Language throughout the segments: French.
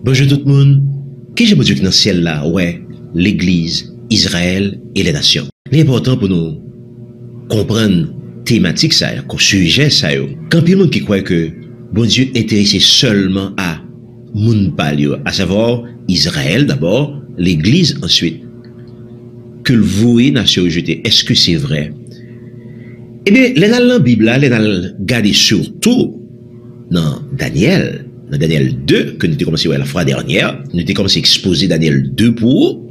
Bonjour tout le monde. Qui j'aime Dieu qui dans le ciel là, ouais, l'église, Israël et les nations. L'important pour nous comprendre thématique ça, sujet ça, quand il y a monde qui croit que bon Dieu est intéressé seulement à moun palio, à savoir Israël d'abord, l'église ensuite, que le voué nation rejetée, est-ce que c'est vrai? Eh bien, les dans la Bible là, les dans garder surtout dans Daniel 2, que nous avons commencé la fois dernière, nous avons commencé à exposer Daniel 2 pour,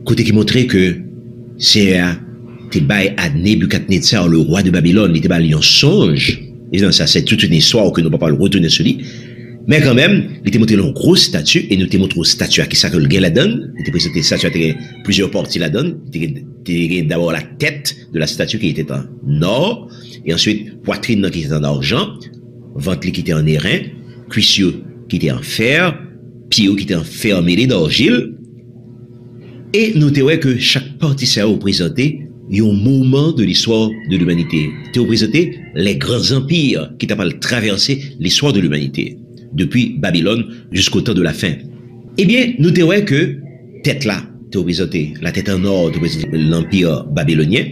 côté qui montrait que c'est t'es bail à Nebuchadnezzar, le roi de Babylone, il était bail un songe. Et ça, c'est toute une histoire que nous ne pouvons pas le retourner sur lui. Mais quand même, il était montré une grosse statue, et nous t'ai montré une statue qui s'appelle le gars la donne. Il était présenté statue avec plusieurs parties la donne. Il était d'abord la tête de la statue qui était en or, et ensuite, poitrine qui était en argent, ventre qui était en airain, cuissio qui était en fer, pied qui était en fer mêlé d'argile. Et nous t'ai que chaque partie ça représentait un moment de l'histoire de l'humanité. T'ai représenté les grands empires qui t'ont traversé l'histoire de l'humanité, depuis Babylone jusqu'au temps de la fin. Eh bien, nous t'ai que tête là, t'ai représenté la tête en or, t'ai représenté l'empire babylonien.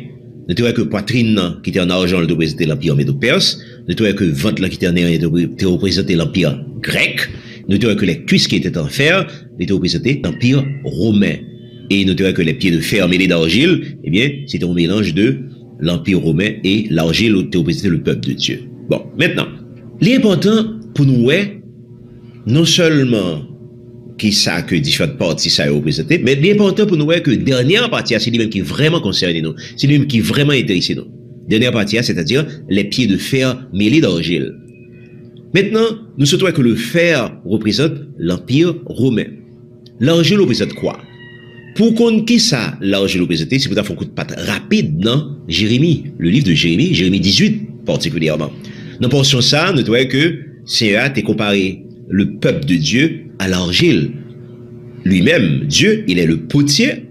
Nous t'ai que poitrine qui était en argent, t'ai représenté l'empire médo-perse. Nous t'ai que ventre là qui était en air, t'ai représenté l'empire grec. Nous t'ai que les cuisses qui étaient en fer, t'ai représenté l'empire romain. Et notez que les pieds de fer mêlés d'argile, eh bien, c'était un mélange de l'Empire romain et l'argile où était représenté le peuple de Dieu. Bon, maintenant, l'important pour nous est, non seulement qui ça que différentes parties ça est représenté, mais l'important pour nous est que dernière partie, c'est lui-même qui vraiment concerné nous. C'est lui-même qui vraiment intéressé nous. Dernière partie, c'est-à-dire les pieds de fer mêlés d'argile. Maintenant, nous souhaitons que le fer représente l'Empire romain. L'argile représente quoi? Pour qu'on qui ça, l'argile représenté, c'est pour faire un coup de patte rapide dans Jérémie, le livre de Jérémie, Jérémie 18 particulièrement. Dans portion ça, nous trouvons que c'est t'es comparé le peuple de Dieu à l'argile. Lui-même, Dieu, il est le potier.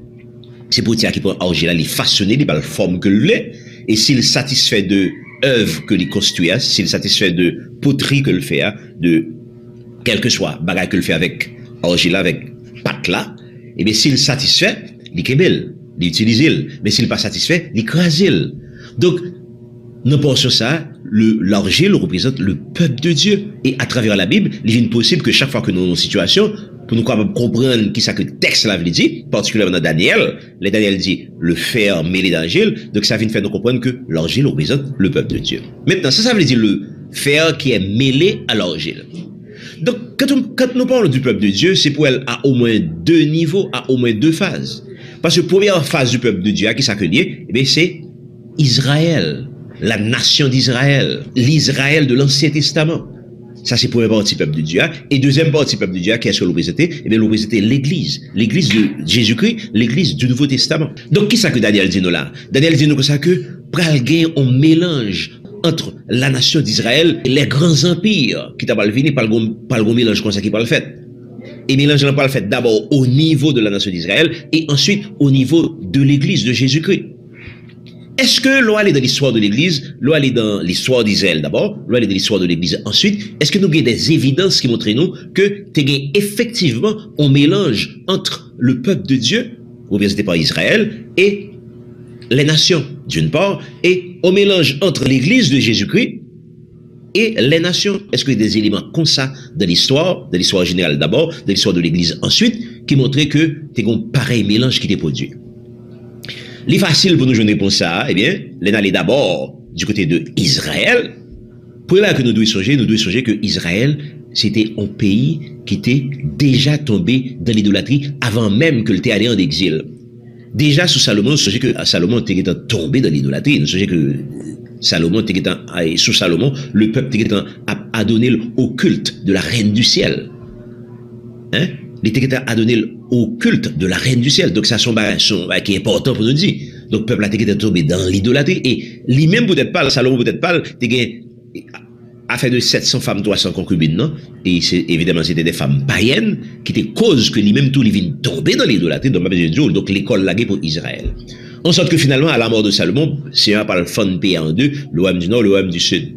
C'est potier qui prend l'argile, il façonne, il par la forme que l'est. Et s'il satisfait de œuvre que il construit, s'il satisfait de poterie que le fait, de quel que soit bagage que le fait avec argile, avec pâte là, eh bien, s'il satisfait, il kébel, il utilise, mais s'il pas satisfait, il crase. Donc, nous pensons ça, l'argile représente le peuple de Dieu. Et à travers la Bible, il est possible que chaque fois que nous avons une situation, pour nous comprendre qui ça que le texte là veut dire, particulièrement dans Daniel, Daniel dit le fer mêlé d'argile, donc ça vient faire nous comprendre que l'argile représente le peuple de Dieu. Maintenant, ça veut dire le fer qui est mêlé à l'argile. Donc, quand nous parlons du peuple de Dieu, c'est pour elle à au moins deux niveaux, à au moins deux phases. Parce que la première phase du peuple de Dieu, à qui ça que lié, eh bien, c'est Israël, la nation d'Israël, l'Israël de l'Ancien Testament. Ça, c'est la première partie du peuple de Dieu. Et deuxième partie du peuple de Dieu, qu'est-ce que représenter? Eh bien, représenter l'Église de Jésus-Christ, l'Église du Nouveau Testament. Donc, qui ça que Daniel dit nous là? Daniel dit nous que ça que, pral gain, on mélange entre la nation d'Israël et les grands empires qui t'a pas venu par le mélange comme ça qui pas le fait. Et mélange n'a pas le fait d'abord au niveau de la nation d'Israël et ensuite au niveau de l'église de Jésus-Christ. Est-ce que l'on allait dans l'histoire de l'église, l'on allait dans l'histoire d'Israël d'abord, l'on allait dans l'histoire de l'église ensuite, est-ce que nous avons des évidences qui montrent nous que t'es effectivement un mélange entre le peuple de Dieu, représenté par Israël, et les nations, d'une part, et au mélange entre l'église de Jésus-Christ et les nations. Est-ce qu'il y a des éléments comme ça de l'histoire générale d'abord, de l'histoire de l'église ensuite, qui montraient que t'es un pareil mélange qui t'est produit? Les facile pour nous jouer pour ça, eh bien, les aller d'abord du côté de Israël. Pour là que nous devons songer que Israël, c'était un pays qui était déjà tombé dans l'idolâtrie avant même que le t'ait allé en exil. Déjà, sous Salomon, nous songeons que Salomon était tombé dans l'idolâtrie. Nous songeons que Salomon était sous Salomon, le peuple était à donner au culte de la reine du ciel. Hein? Il était à donner au culte de la reine du ciel. Donc, ça, son qui est important pour nous dire. Donc, le peuple a été tombé dans l'idolâtrie. Et lui-même, peut-être pas, Salomon, peut-être pas, a fait de 700 femmes, 300 concubines, non? Et évidemment, c'était des femmes païennes qui étaient cause que lui-même tout, lui vient tomber dans l'idolâtrie, donc l'école laguée pour Israël. En sorte que finalement, à la mort de Salomon, c'est un par le fond pays en deux, l'ouest du nord, l'ouest du sud.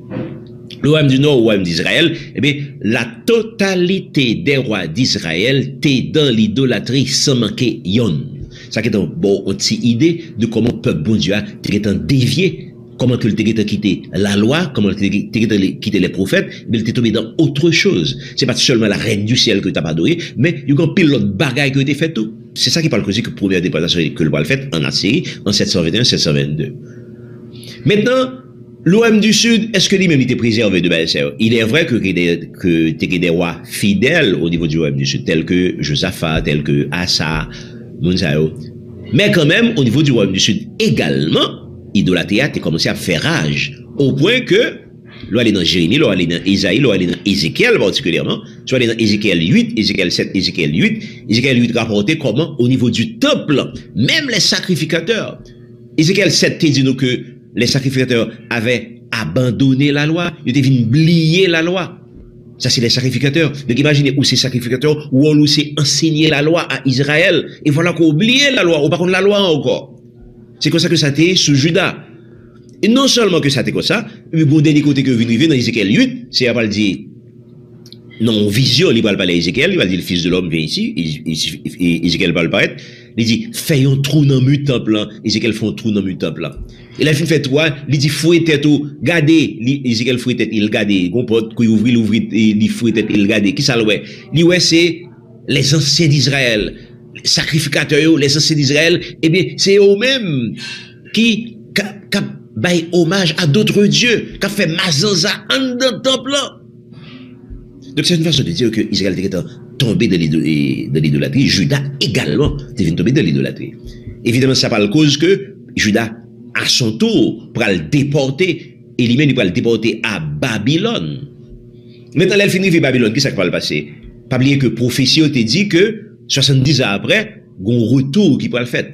le royaume du Nord, le royaume d'Israël, eh bien, la totalité des rois d'Israël t'es dans l'idolâtrie sans manquer yon. Ça qui est une bonne idée de comment le peuple bon Dieu a dévié, comment que le quitté la loi, comment il quitté les prophètes, mais il était tombé dans autre chose. C'est pas seulement la reine du ciel que tu as pas adoré, mais il y a un pile l'autre bagaille que tu fait tout. C'est ça qui parle aussi que première déportation que le roi fait en Assyrie en 721-722. Maintenant, l'OM du Sud, est-ce que lui-même était préservé de Baal-Seor? Il est vrai que des rois fidèles au niveau du royaume du Sud, tels que Josaphat, tels que Asa, Mounsaïo. Mais quand même, au niveau du royaume du Sud également, idolâtrie a commencé à faire rage. Au point que, là, aller dans Jérémie, là, aller dans Isaïe, là, aller dans Ézéchiel particulièrement, soit aller dans Ézéchiel 8, Ézéchiel 7, Ézéchiel 8 rapportait comment, au niveau du temple, même les sacrificateurs. Ézéchiel 7 te dit nous que les sacrificateurs avaient abandonné la loi, ils étaient venus oublier la loi. Ça, c'est les sacrificateurs. Donc, imaginez où ces sacrificateurs, où on nous s'est enseigné la loi à Israël, et voilà qu'on oublié la loi, ou par contre la loi encore. C'est comme ça que ça a été sous Judas. Et non seulement que ça a été comme ça, mais bon, dernier côté que vous arrivez dans Ézéchiel 8, c'est à pas le dire, non, vision, il va parler à Ézéchiel, il va dire le fils de l'homme vient ici, Ézéchiel va le paraître, il dit, fais un trou dans le temple là, Ézéchiel fait un trou dans le temple là. Et là, il fait toi, il dit, fouille tête ou, gardez, Ézéchiel fouille tête, il garde, comprend, qu'il ouvre, il fouille tête, il garde, qui ça le ouais? Il ouais, c'est les anciens d'Israël, les sacrificateurs, les anciens d'Israël, eh bien, c'est eux-mêmes qui baillent hommage à d'autres dieux, qui fait mazanza en dans le temple là. Donc, c'est une façon de dire que Israël était tombé dans l'idolâtrie. Judas également était tombé dans l'idolâtrie. Évidemment, ça pas la cause que Judas, à son tour, pour le déporter, et lui-même, il va le déporter à Babylone. Maintenant, là, il finit vers Babylone. Qu'est-ce qui va le passer? Pas oublier que prophétie te dit que 70 ans après, il y a un retour qui va le faire.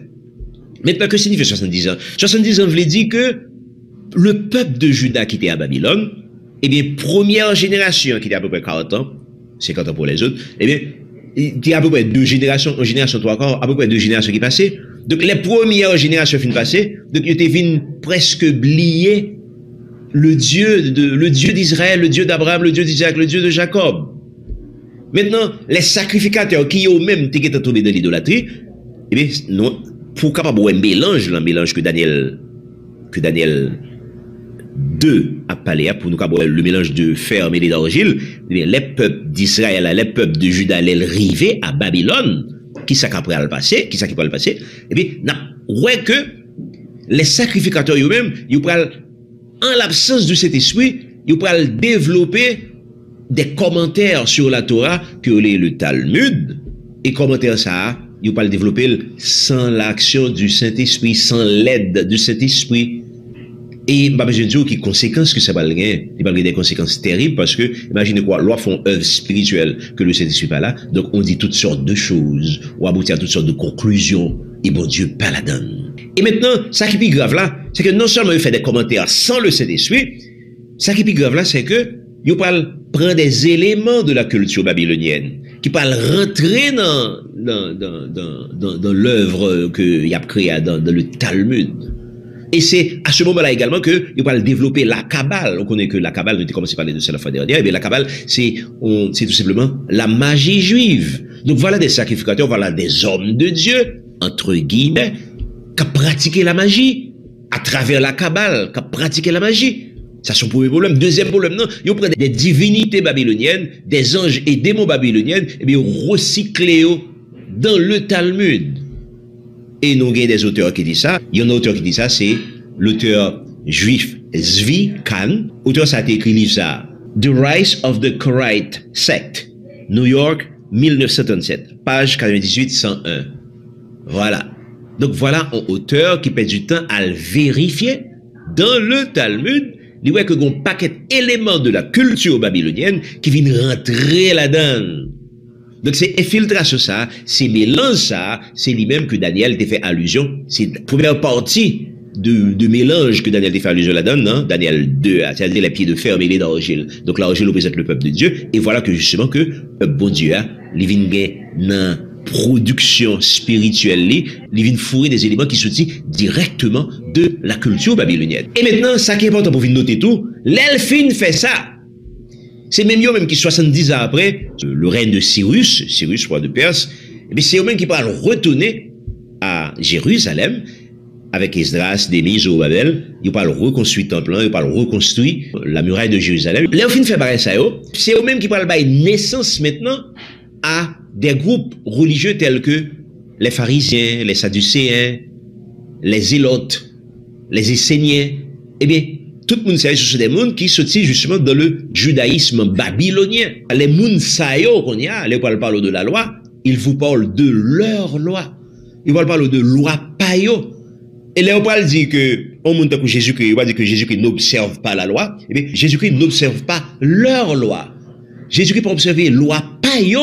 Maintenant, que signifie 70 ans? 70 ans veut dire que le peuple de Judas qui était à Babylone, eh bien, première génération qui était à peu près 40 ans, 50 ans pour les autres, eh bien, il y a à peu près deux générations, une génération, trois quarts, à peu près deux générations qui passaient. Donc, les premières générations fin passées, donc, ils étaient venus presque oublier le Dieu d'Israël, le Dieu d'Abraham, le Dieu d'Isaac, le Dieu de Jacob. Maintenant, les sacrificateurs qui eux-mêmes étaient tombés dans l'idolâtrie, eh bien, non, pour capable un mélange que Daniel 2 à parler, pour nous capable le mélange de fer mêlé d'argile, les peuples d'Israël, les peuples de Juda, les rivés à Babylone, qui ça qui peut le passer, eh bien, ouais que les sacrificateurs eux-mêmes, ils pourraient, en l'absence de cet esprit, ils pourraient développer des commentaires sur la Torah que le Talmud, et commentaires ça, ils pourraient développer sans l'action du Saint-Esprit, sans l'aide du Saint-Esprit. Et, je dis qui conséquences que ça va gagner. Il va gagner des conséquences terribles parce que, imaginez quoi, l'on font œuvre spirituelle que le Saint-Esprit pas là. Donc, on dit toutes sortes de choses, on aboutit à toutes sortes de conclusions, et bon Dieu, pas la donne. Et maintenant, ça qui est plus grave là, c'est que non seulement il fait des commentaires sans le Saint-Esprit, ça qui est plus grave là, c'est que, il prend des éléments de la culture babylonienne, qui parlent rentrer dans l'œuvre qu'il a créée dans le Talmud. Et c'est à ce moment-là également que il va développer la Kabbale. On connaît que la Kabbale, on a commencé à parler de ça la fois dernière, et bien la Kabbale, c'est tout simplement la magie juive. Donc voilà des sacrificateurs, voilà des hommes de Dieu, entre guillemets, qui ont pratiqué la magie à travers la Kabbale, qui ont pratiqué la magie. Ça, c'est son premier problème. Deuxième problème, non, ils prennent des divinités babyloniennes, des anges et démons babyloniennes, et bien ils recyclent dans le Talmud. Et nous avons des auteurs qui disent ça. Il y a un auteur qui dit ça, c'est l'auteur juif Zvi Kahn. L'auteur, ça a été écrit livre ça. The Rise of the Karaite Sect. New York, 1937. Page 98-101. Voilà. Donc voilà un auteur qui passe du temps à le vérifier dans le Talmud. Il voit que il y a un paquet d'éléments de la culture babylonienne qui viennent rentrer là-dedans. Donc c'est infiltration ça, c'est mélange ça, c'est lui-même que Daniel t'a fait allusion. C'est la première partie de mélange que Daniel t'a fait allusion là-dedans, non? Daniel 2, c'est-à-dire les pieds de fer mêlés d'argile. Donc l'argile représente le peuple de Dieu, et voilà que justement que bon Dieu a, il vient dans production spirituelle, il vient fourrer des éléments qui sortent directement de la culture babylonienne. Et maintenant, ça qui est important pour vous noter tout, l'elfine fait ça. C'est même eux même qui 70 ans après le règne de Cyrus roi de Perse, et bien c'est eux même qui parlent retourner à Jérusalem avec Esdras, Néhémie, Zorobabel. Ils parlent reconstruire le temple, ils parlent reconstruire la muraille de Jérusalem. Là, au fin fait pareil ça, c'est eux même qui parlent de naissance maintenant à des groupes religieux tels que les pharisiens, les sadducéens, les zélotes, les esséniens. Eh bien, tout le monde sait que ce sont des mondes qui sortent justement dans le judaïsme babylonien. Les mondes sayo qu'on y a, les parlent de la loi, ils vous parlent de leur loi. Ils parlent de loi payo. Et là, on parle dire que, on monte que Jésus-Christ, on va dire que Jésus-Christ n'observe pas la loi. Eh bien, Jésus-Christ n'observe pas leur loi. Jésus-Christ peut observer loi payo.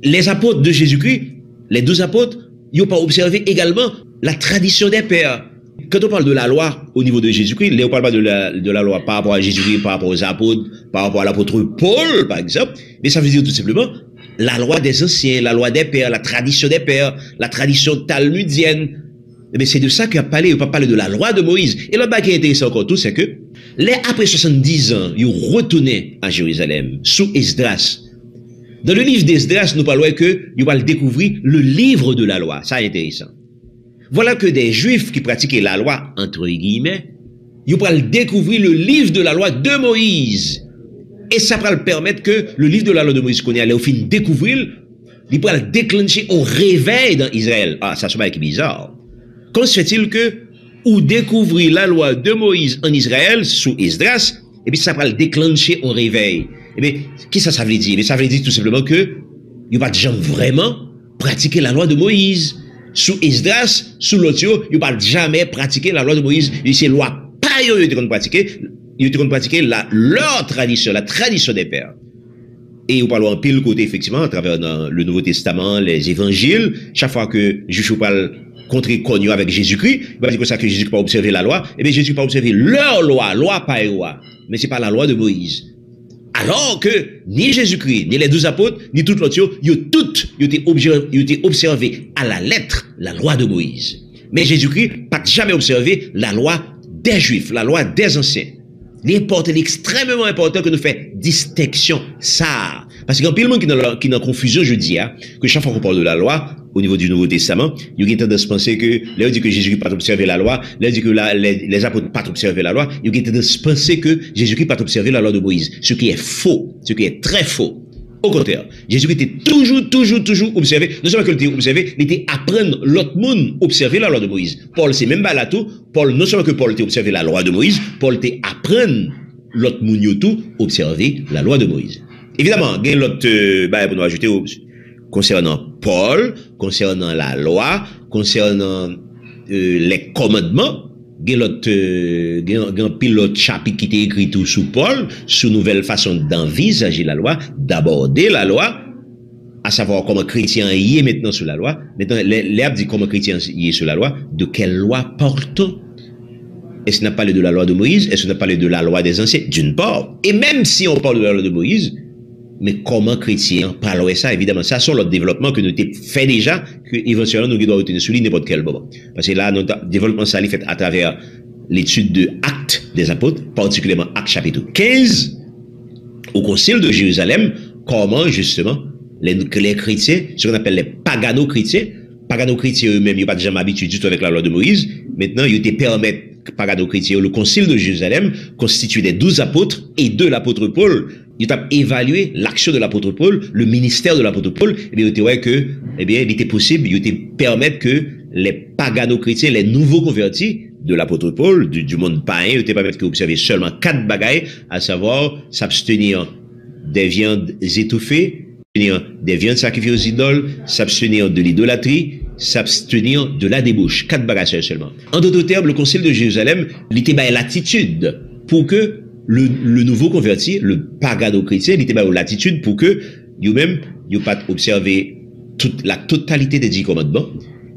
Les apôtres de Jésus-Christ, les 12 apôtres, ils n'ont pas observé également la tradition des pères. Quand on parle de la loi au niveau de Jésus-Christ, là on parle pas de la loi par rapport à Jésus-Christ, par rapport aux apôtres, par rapport à l'apôtre Paul, par exemple, mais ça veut dire tout simplement la loi des anciens, la loi des pères, la tradition des pères, la tradition talmudienne. Mais c'est de ça qu'il a parlé, il n'a pas parlé de la loi de Moïse. Et l'autre qui est intéressant encore tout, c'est que, après 70 ans, ils retournaient à Jérusalem, sous Esdras. Dans le livre d'Esdras, nous parlons que, ils vont découvrir le livre de la loi. Ça est intéressant. Voilà que des Juifs qui pratiquaient la loi, entre guillemets, ils vont découvrir le livre de la loi de Moïse. Et ça va permettre que le livre de la loi de Moïse qu'on est allé au fin découvrir, il va déclencher au réveil dans Israël. Ah, ça se passe bizarre. Comment se fait-il que, ou découvrir la loi de Moïse en Israël, sous Esdras, et puis ça va le déclencher au réveil? Eh bien, qu'est-ce que ça veut dire? Mais ça veut dire tout simplement que, il va jamais vraiment pratiquer la loi de Moïse. Sous Esdras, sous l'autre, il va jamais pratiquer la loi de Moïse. Et c'est loi pas yo, ils ont pratiqué. Ils ont pratiqué leur tradition, la tradition des pères. Et on parle en pile côté, effectivement, à travers le Nouveau Testament, les évangiles, chaque fois que Jésus parle contre cognon avec Jésus-Christ, il va dire que ça que Jésus n'a pas observé la loi, et bien Jésus n'a pas observé leur loi pas loi, mais c'est pas la loi de Moïse. Alors que ni Jésus-Christ, ni les 12 apôtres, ni tout l'autre, ils ont été observé à la lettre la loi de Moïse. Mais Jésus-Christ n'a jamais observé la loi des Juifs, la loi des anciens. L'important, l'extrêmement important que nous faisons distinction, ça. Parce qu'il y a un peu de monde qui est dans confusion, je dis, que chaque fois qu'on parle de la loi, au niveau du Nouveau Testament, il y a tendance à penser que, là, on dit que Jésus-Christ n'a pas observé la loi, là, on dit que les apôtres n'ont pas observé la loi, il y a tendance à penser que Jésus-Christ n'a pas observé la loi de Moïse. Ce qui est faux, ce qui est très faux. Au contraire, Jésus-Christ était toujours observé. Non seulement qu'il était observé, il était apprendre l'autre monde observer la loi de Moïse. Paul, c'est même pas là tout. Paul, non seulement que Paul était observé la loi de Moïse, Paul était apprendre l'autre monde tout observer la loi de Moïse. Évidemment, il y a l'autre, pour nous ajouter concernant Paul, concernant la loi, concernant les commandements. Il y a un pilote chapitre qui était écrit tout sous Paul, sous nouvelle façon d'envisager la loi, d'aborder la loi, à savoir comment chrétien y est maintenant sous la loi. Maintenant, l'herbe dit comment chrétien y est sous la loi, de quelle loi porte-t-on? Est-ce qu'on a parlé de la loi de Moïse? Est-ce qu'on a parlé de la loi des anciens? D'une part. Et même si on parle de la loi de Moïse, mais comment chrétien parlerait ça? Évidemment, ça sont le développement que nous avons fait déjà, que éventuellement nous devons retenir sur n'importe quel moment. Parce que là, notre développement, ça est fait à travers l'étude de Actes des apôtres, particulièrement Actes chapitre 15, au concile de Jérusalem, comment justement les chrétiens, ce qu'on appelle les pagano-chrétiens eux-mêmes, ils n'ont pas déjà habitué du tout avec la loi de Moïse. Maintenant, ils te permettent, pagano-chrétiens, le concile de Jérusalem, constitué des 12 apôtres et de l'apôtre Paul, ils ont évalué l'action de l'apôtre Paul, le ministère de l'apôtre Paul, et bien, ils ont que, eh bien, il était possible, ils ont permettre que les pagano-chrétiens, les nouveaux convertis de l'apôtre Paul, du monde païen, ils ont permettre qu'observer seulement 4 bagailles, à savoir, s'abstenir des viandes étouffées, des viandes sacrifiées aux idoles, s'abstenir de l'idolâtrie, s'abstenir de la débauche. 4 bagages seulement. En d'autres termes, le concile de Jérusalem, il était l'attitude pour que le nouveau converti, le pagano-chrétien, il était l'attitude pour que, vous-même, vous pas observer la totalité des 10 commandements.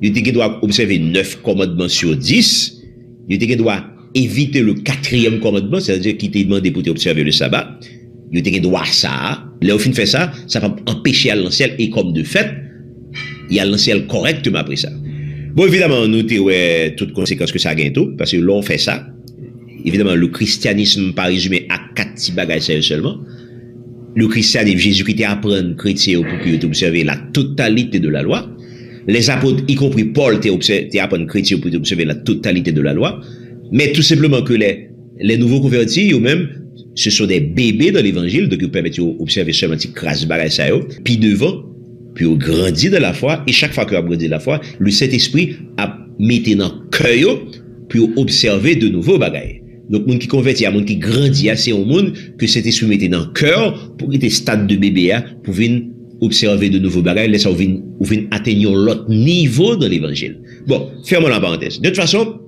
Vous doit observer 9 commandements sur 10. Vous doit éviter le 4e commandement, c'est-à-dire qui était demandé pour observer le sabbat. Vous doit ça. Là, au fin de faire ça, ça va empêcher à l'ancien, et comme de fait, il y a l'ancien correctement après ça. Bon, évidemment, nous avons toutes conséquences que ça gagne tout, parce que là, on fait ça. évidemment, le christianisme pas résumé à 4 petits bagages seulement. Le christianisme, Jésus-Christ apprend chrétien pour qu'ils observer la totalité de la loi. Les apôtres, y compris Paul, apprennent chrétien pour observer la totalité de la loi. Mais tout simplement que les nouveaux convertis, eux-mêmes, ce sont des bébés dans l'évangile, donc ils permettent d'observer seulement une crasse bagaille ça, puis devant, puis on grandit de la foi, et chaque fois qu'on a grandi de la foi, le Saint-Esprit a mis dans le cœur, puis observer de nouveaux bagailles. Donc, monde qui convertit, il y a monde qui grandit assez au monde, que cet esprit mette dans le cœur, pour être stade de bébé, pour venir observer de nouveaux bagages, laisse ou venir atteindre l'autre niveau dans l'évangile. Bon, fermons la parenthèse. De toute façon,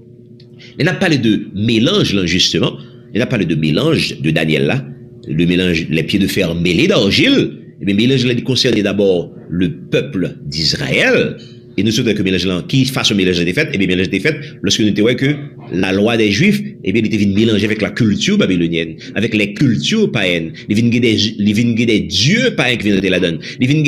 il a parlé de mélange, là, justement. Il a parlé de mélange de Daniel, là. Le mélange, les pieds de fer mêlés d'argile. Et bien, mélange, là, il concernait d'abord le peuple d'Israël. Et nous souhaitons que mélange là, qui fasse un mélange des fêtes, et bien mélange des fêtes, lorsque nous voyons que la loi des Juifs, et bien, il était venu mélanger avec la culture babylonienne, avec les cultures païennes. Il vient des dieux païens qui viennent de la donne. Il vient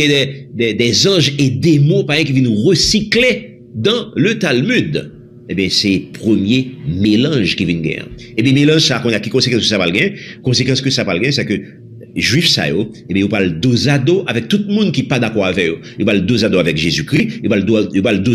des anges et des mots païens qui viennent recycler dans le Talmud. Eh bien, c'est premier mélange qui vient de guerre. Et bien, mélange, ça, qui conséquence que ça va le gagner? Conséquence que ça va le gagner, c'est que Juif ça yo, et bien, il parle dos à dos avec tout le monde qui n'est pas d'accord avec eux. Il parle dos à dos avec Jésus-Christ, il parle dos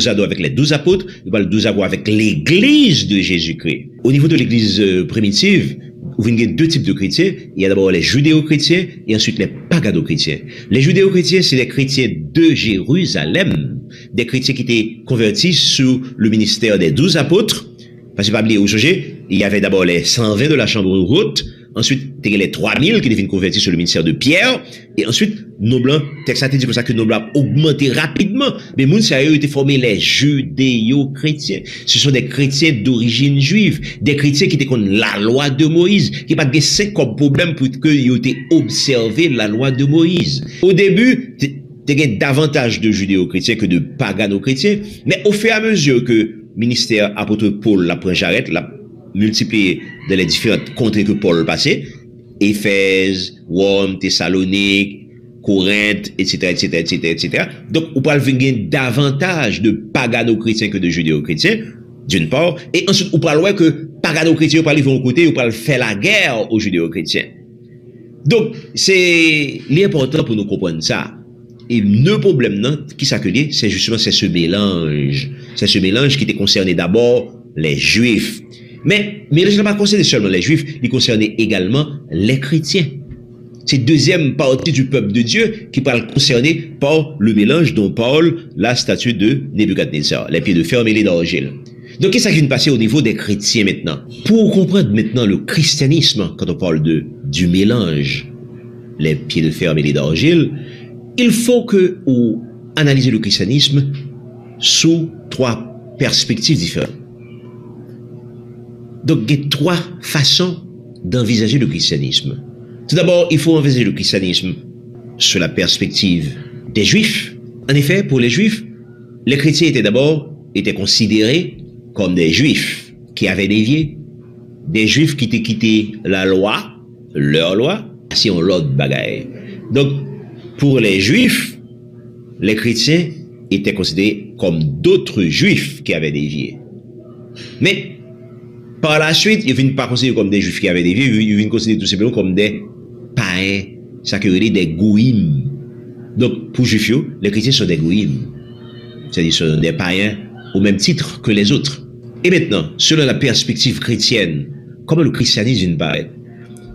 à dos avec les 12 apôtres, il parle dos à dos avec l'église de Jésus-Christ. Au niveau de l'église primitive, vous avez deux types de chrétiens. Il y a d'abord les judéo-chrétiens et ensuite les pagano-chrétiens. Les judéo-chrétiens, c'est les chrétiens de Jérusalem, des chrétiens qui étaient convertis sous le ministère des 12 apôtres. Parce que pas oublier au sujet, il y avait d'abord les 120 de la chambre haute. Ensuite, il y a les 3000 qui deviennent convertis sur le ministère de Pierre. Et ensuite, nos blancs, texte a dit comme ça que nos blancs ont augmenté rapidement. Mais moun ça a été formé les judéo-chrétiens. Ce sont des chrétiens d'origine juive. Des chrétiens qui étaient contre la loi de Moïse. Qui n'ont pas de 5 comme problème pour qu'ils aient été observé la loi de Moïse. Au début, il y a davantage de judéo-chrétiens que de pagano-chrétiens. Mais au fur et à mesure que ministère apôtre Paul la prend j'arrête, la multiplié dans les différentes contrées que Paul passait, Éphèse, Rome, Thessalonique, Corinthe, etc., etc., etc., etc. Donc, on parle venir davantage de pagano-chrétiens que de judéo-chrétiens, d'une part, et ensuite, on parle que pagano-chrétiens, on parle vont côté, on parle faire la guerre aux judéo-chrétiens. Donc, c'est l'important pour nous comprendre ça. Et le problème, non, qui s'accueille, c'est justement, c'est ce mélange. C'est ce mélange qui était concerné d'abord les Juifs. Mais mélange n'a pas concerné seulement les Juifs, il concernait également les chrétiens. C'est deuxième partie du peuple de Dieu qui parle concerné par le mélange dont parle la statue de Nebuchadnezzar, les pieds de fer mêlés d'argile. Donc, qu'est-ce qui vient de passer au niveau des chrétiens maintenant? Pour comprendre maintenant le christianisme, quand on parle du mélange, les pieds de fer mêlés d'argile, il faut que vous analysez le christianisme sous 3 perspectives différentes. Donc, il y a 3 façons d'envisager le christianisme. Tout d'abord, il faut envisager le christianisme sur la perspective des Juifs. En effet, pour les Juifs, les chrétiens étaient considérés comme des Juifs qui avaient dévié, des Juifs qui étaient quittés la loi, leur loi, si on l'autre bagaille. Donc, pour les Juifs, les chrétiens étaient considérés comme d'autres Juifs qui avaient dévié. Mais, par la suite, ils ne viennent pas considérer comme des Juifs qui avaient dévié, ils viennent considérer tout simplement comme des païens, ça que des goïms. Donc, pour Juifs, les chrétiens sont des goïms. C'est-à-dire, sont des païens au même titre que les autres. Et maintenant, selon la perspective chrétienne, comment le christianisme vient de paraître?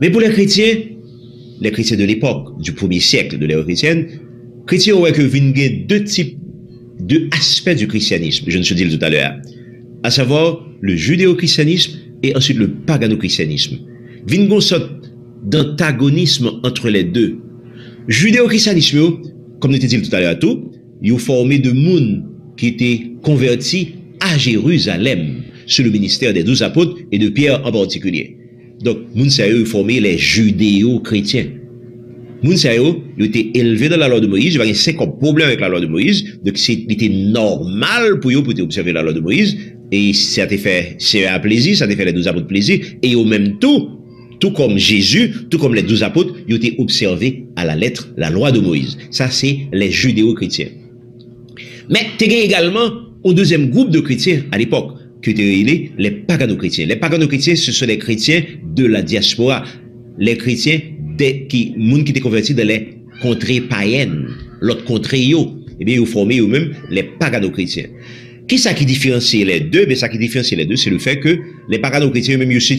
Mais pour les chrétiens de l'époque, du 1er siècle de l'ère chrétienne, chrétiens ont que viennent 2 types, 2 aspects du christianisme, je ne sais pas tout à l'heure, à savoir le judéo-christianisme et ensuite le pagano-christianisme. Viennent une sorte d'antagonisme entre les deux. Judéo-christianisme, comme nous t'ai dit tout à l'heure tout, ils ont formé de monde qui étaient convertis à Jérusalem, sous le ministère des 12 apôtres et de Pierre en particulier. Donc, moun sa yo formé les judéo-chrétiens. Moun sa yo, ils étaient élevés dans la loi de Moïse, il y avait 50 problèmes avec la loi de Moïse, donc c'était normal pour eux pour observer la loi de Moïse, et ça t'a fait à plaisir, ça t'a fait les 12 apôtres plaisir, et au même temps, tout comme Jésus, tout comme les 12 apôtres, ils ont été observés à la lettre la loi de Moïse. Ça, c'est les judéo-chrétiens. Mais, tu as également un deuxième groupe de chrétiens à l'époque, que les pagano-chrétiens. Les pagano-chrétiens, ce sont les chrétiens de la diaspora. Les chrétiens qui étaient convertis dans les contrées païennes. L'autre contrée, eh bien, ils formaient eux-mêmes les pagano-chrétiens. Qui ça qui différencie les deux? Ben, ça qui différencie les deux, c'est le fait que les pagano-chrétiens eux-mêmes, ils sont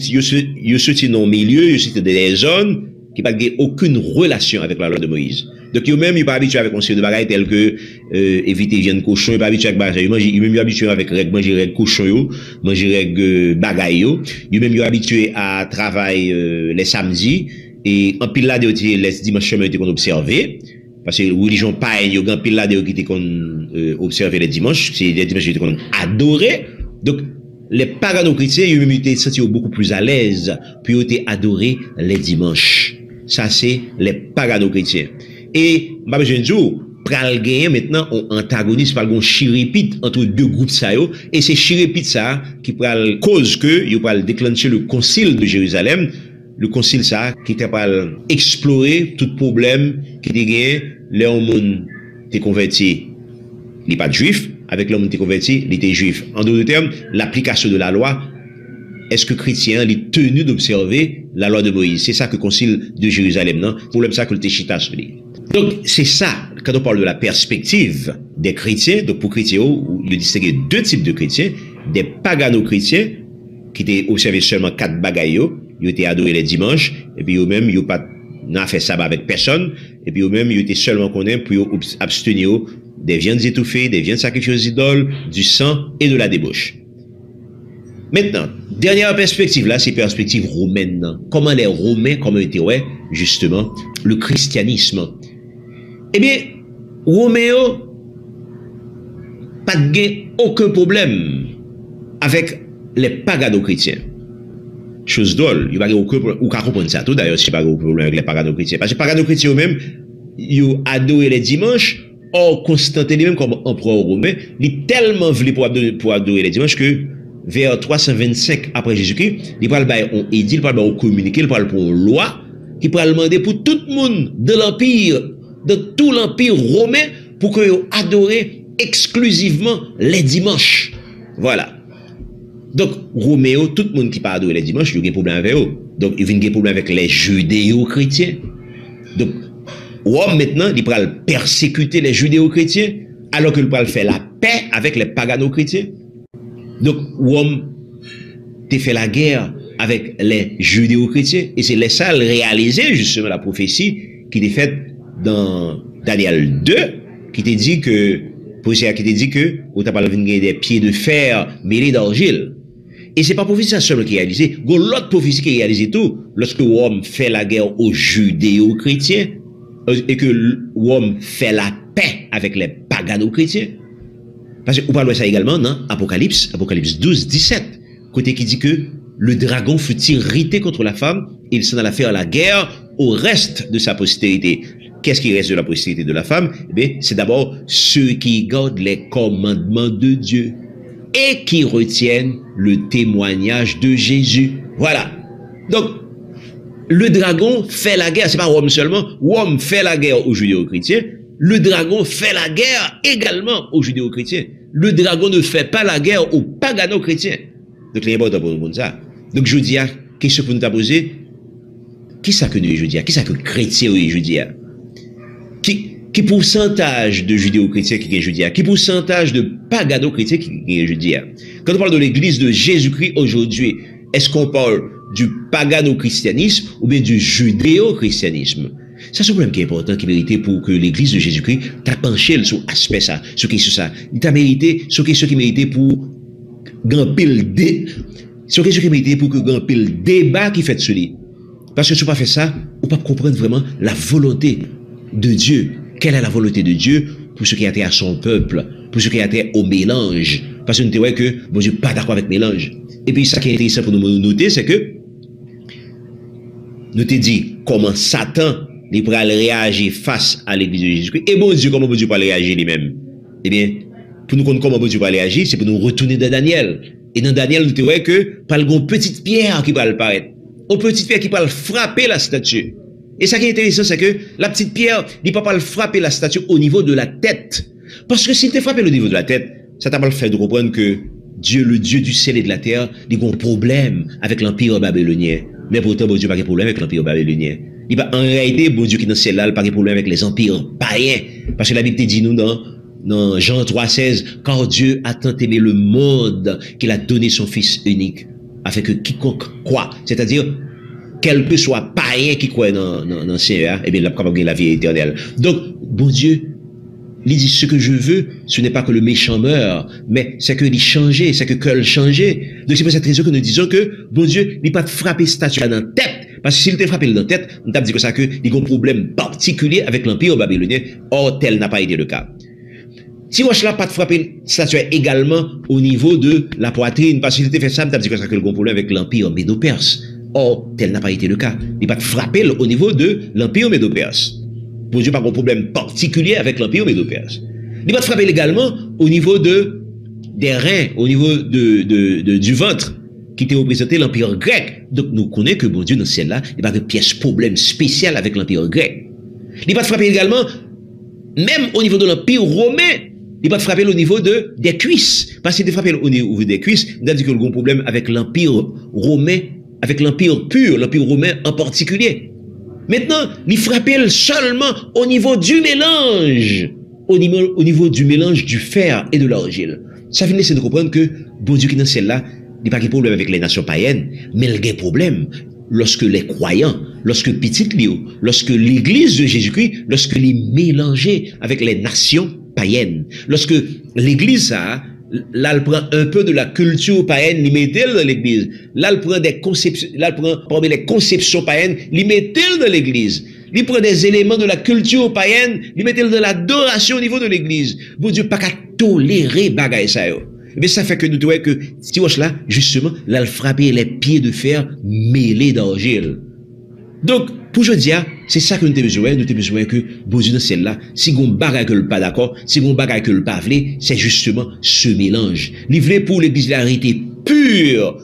dans le milieu, ils sont dans des zones qui n'ont aucune relation avec la loi de Moïse. Donc, eux-mêmes, ils sont pas habitués avec un série de bagailles tels que, éviter viande cochon, ils sont pas habitués avec bagailles. Ils sont habitués avec manger règle cochon, manger règle bagaille. Ils sont habitués à travailler, les samedis, et en pile là, les dimanches chemins qu'on observé. Parce que religion païenne, il y a un pile là qui était qu'on observait les dimanches, c'est les dimanches qui qu'on adorait. Donc, les pagano-chrétiens, ils ont été sentis beaucoup plus à l'aise, puis ils ont été adorés les dimanches. Ça, c'est les pagano-chrétiens. Et, je dis, pral gagner maintenant, on antagonise par un chirépite entre deux groupes ça yo, et c'est chirépite ça qui pral cause que, il pral déclencher le concile de Jérusalem, le concile ça, qui était pral explorer tout problème qui était gagné, les hommes t'es converti, il n'est pas juif, avec l'homme t'es converti, il était juif. En d'autres termes, l'application de la loi, est-ce que chrétien est tenu d'observer la loi de Moïse? C'est ça que le concile de Jérusalem, non? Problème ça que le Téchita se dit. Donc, c'est ça, quand on parle de la perspective des chrétiens, donc pour chrétiens, il distingue deux types de chrétiens, des pagano-chrétiens, qui étaient observés seulement 4 bagailles, ils étaient adorés les dimanches, et puis eux-mêmes, ils n'ont fait sabbat avec personne, et puis eux-mêmes, ils étaient seulement connus pour abstenir des viandes étouffées, des viandes sacrifiées aux idoles, du sang et de la débauche. Maintenant, dernière perspective là, c'est perspective romaine. Comment les Romains, comment étaient, justement, le christianisme. Eh bien, Roméo, pas de aucun problème avec les pagano-chrétiens. Chose drôle, il n'y a pas aucun problème, ou qu'à comprendre ça tout d'ailleurs, c'est pas aucun problème avec les pagano-chrétiens. Parce que les pagano-chrétiens eux-mêmes, ils ont adoré les dimanches, or Constantin lui-même comme empereur romain, il tellement voulu pour adorer les dimanches que vers 325 après Jésus-Christ, il parle on édit, il parle on communiqué, il parle pour une loi, qui pourra demander pour tout le monde de l'empire, de tout l'empire romain, pour qu'ils adorent exclusivement les dimanches. Voilà. Donc, Roméo, tout le monde qui parle adorer les dimanches, il y a un problème avec eux. Donc, il y a un problème avec les judéo-chrétiens. Donc, Rome maintenant, il pourra persécuter les judéo-chrétiens, alors qu'il pourra faire la paix avec les pagano-chrétiens. Donc, Rome a fait la guerre avec les judéo-chrétiens, et c'est ça réaliser justement la prophétie qui est faite dans Daniel 2, qui te dit que, on t'a parlé des pieds de fer mêlés d'argile. Et c'est pas prophétie seule qui est réalisée, il y a l'autre prophétie qui est réalisée tout, lorsque Rome fait la guerre aux judéo-chrétiens, et que Rome fait la paix avec les pagano-chrétiens. Parce que, on parle de ça également dans Apocalypse 12, 17, côté qui dit que le dragon fut irrité contre la femme, et il s'en alla faire la guerre au reste de sa postérité. Qu'est-ce qui reste de la postérité de la femme? Eh bien, c'est d'abord ceux qui gardent les commandements de Dieu et qui retiennent le témoignage de Jésus. Voilà. Donc, le dragon fait la guerre, c'est pas Rome seulement, Rome fait la guerre aux judéo-chrétiens, le dragon fait la guerre également aux judéo-chrétiens. Le dragon ne fait pas la guerre aux pagano-chrétiens. Donc, c'est important pour nous dire ça. Donc, je dis, question pour nous poser, qui ça que nous, je dis, qui ça que chrétien, je dis, qui pourcentage de judéo-chrétiens qui est, je dis, qui pourcentage de pagano-chrétiens qui est, je dis. Quand on parle de l'église de Jésus-Christ aujourd'hui, est-ce qu'on parle du pagano-christianisme ou bien du judéo-christianisme? Ça, c'est un problème qui est important, qui méritait pour que l'église de Jésus-Christ t'a penché sur aspect ça, sur qui sur ça. Il t'a mérité, sur qui méritait pour gampil sur qui méritait pour que gampil débat qui fait celui. Parce que si on pas fait ça, on peut pas comprendre vraiment la volonté de Dieu. Quelle est la volonté de Dieu pour ce qui a été à son peuple, pour ce qui a été au mélange. Parce que nous disons que bon Dieu pas d'accord avec mélange. Et puis, ça qui est intéressant pour nous noter, c'est que nous te dit comment Satan il pourra réagir face à l'église de Jésus-Christ. Et bon Dieu, comment bon Dieu pourra réagir lui-même? Eh bien, pour nous comprendre comment bon Dieu pourra réagir, c'est pour nous retourner dans Daniel. Et dans Daniel, nous te voyons que par une petite pierre qui va apparaître. Une petite pierre qui va frapper la statue. Et ça qui est intéressant, c'est que la petite pierre, il ne peut pas frapper la statue au niveau de la tête. Parce que s'il te frappe au niveau de la tête, ça t'a pas fait de comprendre que Dieu, le Dieu du ciel et de la terre, il a un problème avec l'empire babylonien. Mais pourtant, bon Dieu n'a pas de problème avec l'empire babylonien. Il va en réalité, bon Dieu qui est dans le ciel là, il n'a pas de problème avec les empires païens. Parce que la Bible dit nous dans Jean 3,16, car Dieu a tant aimé le monde qu'il a donné son Fils unique, afin que quiconque croit, c'est-à-dire quel que soit païen qui croit dans le Seigneur, eh bien, il a capable de la vie éternelle. Donc, bon Dieu, il dit ce que je veux, ce n'est pas que le méchant meure, mais c'est que il change, c'est que le changer. Donc c'est pour cette raison que nous disons que, bon Dieu, il n'a pas frappé statue dans la tête, parce que s'il était frappé dans la tête, on t'a dit que ça que il y a un problème particulier avec l'empire babylonien, or tel n'a pas été le cas. Si Roche là pas de frapper statue également au niveau de la poitrine, parce qu'il était fait ça, on t'a dit que ça que le gros problème avec l'empire médo-perse, or tel n'a pas été le cas. Il n'a pas de frapper au niveau de l'empire médo-perse. Bon Dieu, pas de problème particulier avec l'empire médo-perse. Il va te frapper également au niveau des reins, au niveau du ventre, qui était représenté l'empire grec. Donc, nous connaissons que bon Dieu, dans celle-là, il n'y a pas de pièce problème spécial avec l'empire grec. Il va te frapper également, même au niveau de l'empire romain, il va te frapper au niveau des cuisses. Parce qu'il te frappe au niveau des cuisses, il a dit que le gros problème avec l'empire romain, avec l'empire pur, l'empire romain en particulier. Maintenant, il frappe seulement au niveau du mélange, au niveau du mélange du fer et de l'argile. Ça finit de comprendre que bon Dieu qui dans celle-là, il n'y a pas de problème avec les nations païennes, mais il y a un problème lorsque les croyants, lorsque petit Léo, lorsque l'église de Jésus-Christ, lorsque les mélangés avec les nations païennes, lorsque l'église a là, elle prend un peu de la culture païenne, il met dans l'église. Là, elle prend des conceptions, là, elle prend parmi les conceptions païennes, il met dans l'église. Il prend des éléments de la culture païenne, il met dans l'adoration au niveau de l'église. Bon Dieu, pas qu'à tolérer bagaille ça yo. Mais ça fait que nous trouvons que, si vous là, justement, là, elle frappe les pieds de fer mêlés d'argile. Donc, pour je dire, c'est ça que nous avons besoin. Nous avons besoin que, bon Dieu, dans celle-là, si on bagaille que le pas d'accord, si on bagaille que le pas vle, c'est justement ce mélange. Livré pour l'église de la vérité pure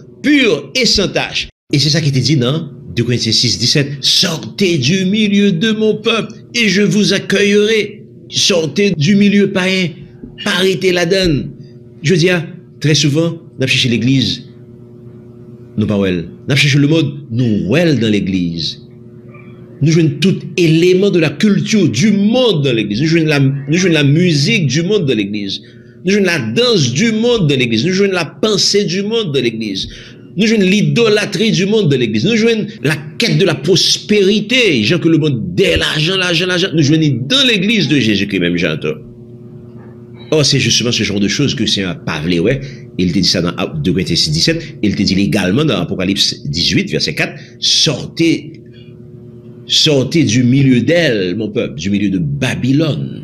et sans tache. Et c'est ça qui était dit dans 2 Corinthiens 6, 17. Sortez du milieu de mon peuple et je vous accueillerai. Sortez du milieu païen. Arrêtez la donne. Je veux dire, très souvent, nous cherchons l'église. Nous pas well. Nous cherchons le mode, nous well dans l'église. Nous jouons tout élément de la culture du monde dans l'église. Nous jouons la musique du monde dans l'église. Nous jouons la danse du monde dans l'église. Nous jouons la pensée du monde dans l'église. Nous jouons l'idolâtrie du monde dans l'église. Nous jouons la quête de la prospérité. Gens que le monde dès l'argent. Nous jouons dans l'église de Jésus-Christ même, j'entends. Or, c'est justement ce genre de choses que c'est un Pavlé, ouais. Il te dit ça dans 2 Corinthiens 6, 17. Il te dit également dans Apocalypse 18, verset 4. Sortez du milieu d'elle, mon peuple, du milieu de Babylone.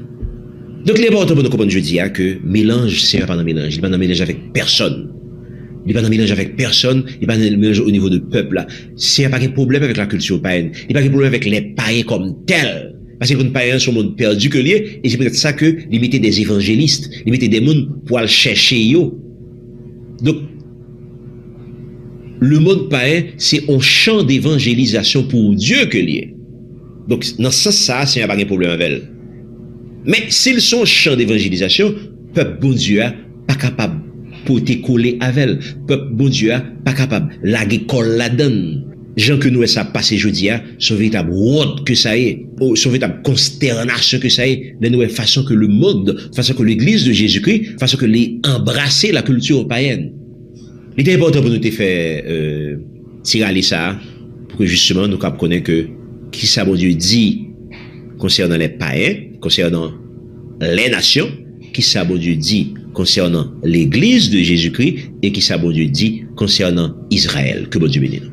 Donc, l'important pour nous comprendre, je dis, que mélange, c'est pas dans mélange. Il n'est pas dans mélange avec personne. Il n'est pas dans mélange avec personne. Il n'est pas dans mélange au niveau de peuple, là. C'est pas de problème avec la culture païenne. Il n'y a pas de problème avec les païens comme tels. Parce que les païens sont monde perdu que lié. Et c'est peut-être ça que, ils mettaient des évangélistes. Ils mettaient des mondes pour aller chercher yo. Donc, le monde païen, c'est un champ d'évangélisation pour Dieu que lié. Donc, dans ce sens, ça, c'est pas un problème avec elle. Mais s'ils sont champ d'évangélisation, peuple bon Dieu pas capable pour te coller avec elle. Peuple bon Dieu pas capable laguer colle la donne. Gens que nous ça passé jeudi son véritable honte que ça est, son véritable consternation que ça est, de nouvelle façon que le monde, façon que l'église de Jésus-Christ, façon que les embrasser la culture païenne. Il est important pour nous te faire tirer ça pour que justement nous connaissions que qui ça bon Dieu dit concernant les païens, concernant les nations, qui ça bon Dieu dit concernant l'église de Jésus-Christ et qui ça bon Dieu dit concernant Israël. Que bon Dieu bénisse.